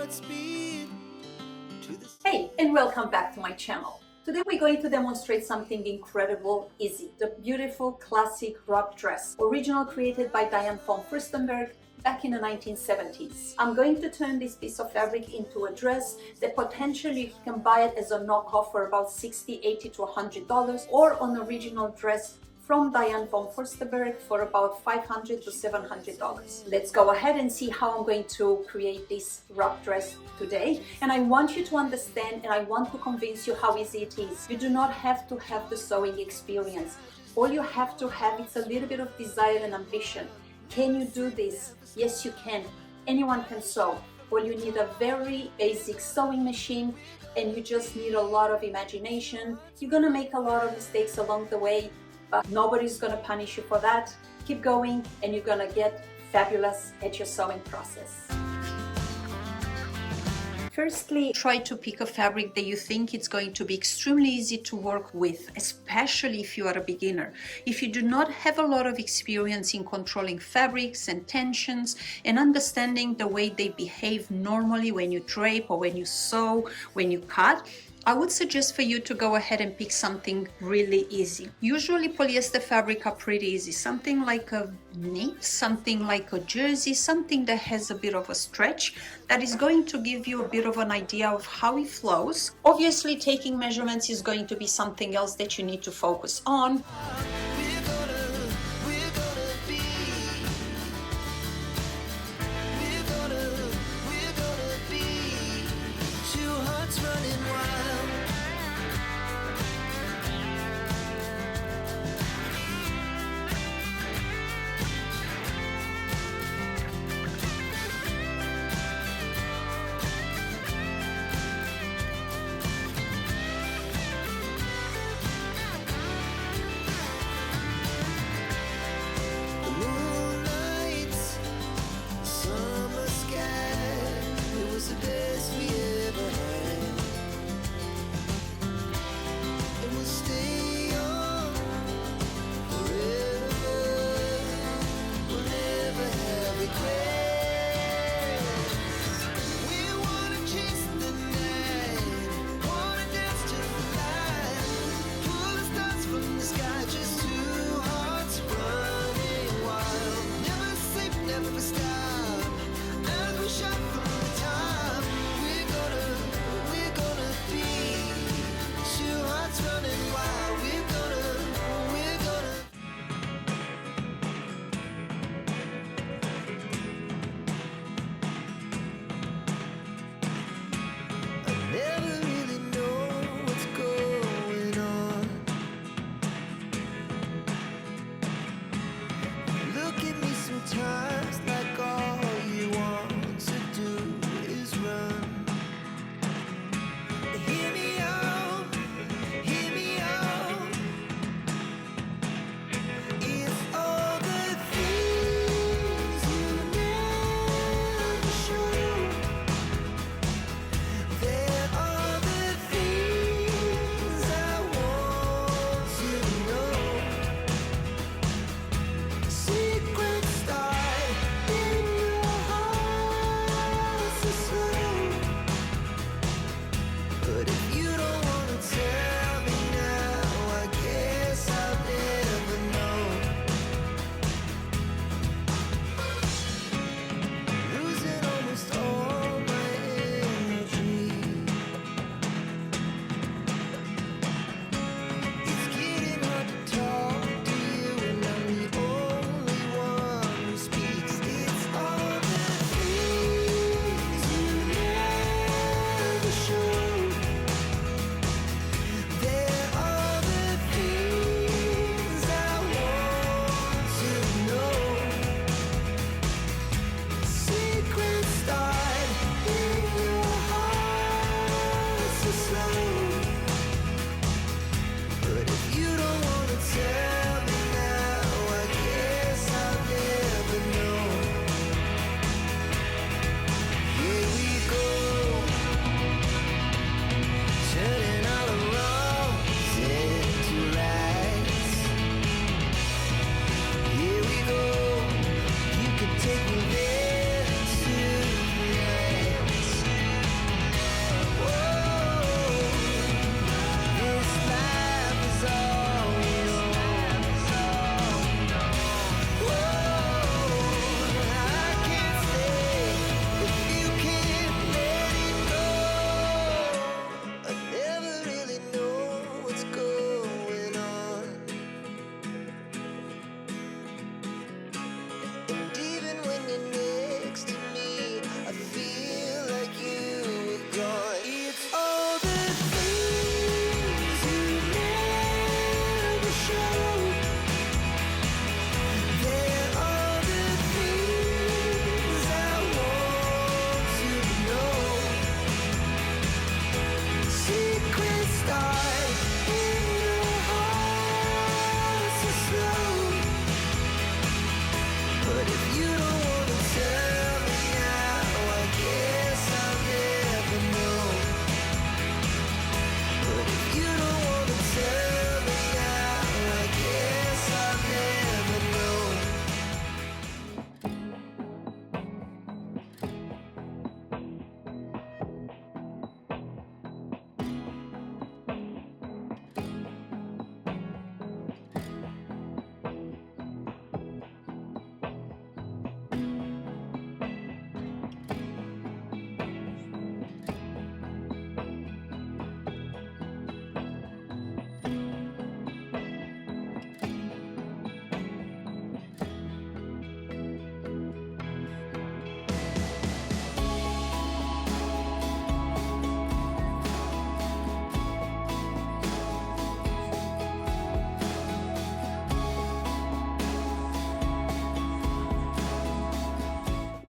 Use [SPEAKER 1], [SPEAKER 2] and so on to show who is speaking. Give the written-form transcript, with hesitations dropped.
[SPEAKER 1] at speed to the...
[SPEAKER 2] Hey, and welcome back to my channel. Today we're going to demonstrate something incredible easy. The beautiful classic wrap dress, original created by Diane von Furstenberg back in the 1970s. I'm going to turn this piece of fabric into a dress that potentially you can buy it as a knockoff for about $60, $80 to $100, or an original dress from Diane von Furstenberg for about $500 to $700. Let's go ahead and see how I'm going to create this wrap dress today. And I want you to understand, and I want to convince you how easy it is. You do not have to have the sewing experience. All you have to have is a little bit of desire and ambition. Can you do this? Yes, you can. Anyone can sew. Well, you need a very basic sewing machine, and you just need a lot of imagination. You're gonna make a lot of mistakes along the way, but nobody's gonna punish you for that. Keep going, and you're gonna get fabulous at your sewing process. Firstly, try to pick a fabric that you think it's going to be extremely easy to work with, especially if you are a beginner. If you do not have a lot of experience in controlling fabrics and tensions and understanding the way they behave normally when you drape or when you sew, when you cut, I would suggest for you to go ahead and pick something really easy. Usually polyester fabric are pretty easy. Something like a knit, something like a jersey, something that has a bit of a stretch that is going to give you a bit of an idea of how it flows. Obviously, taking measurements is going to be something else that you need to focus on.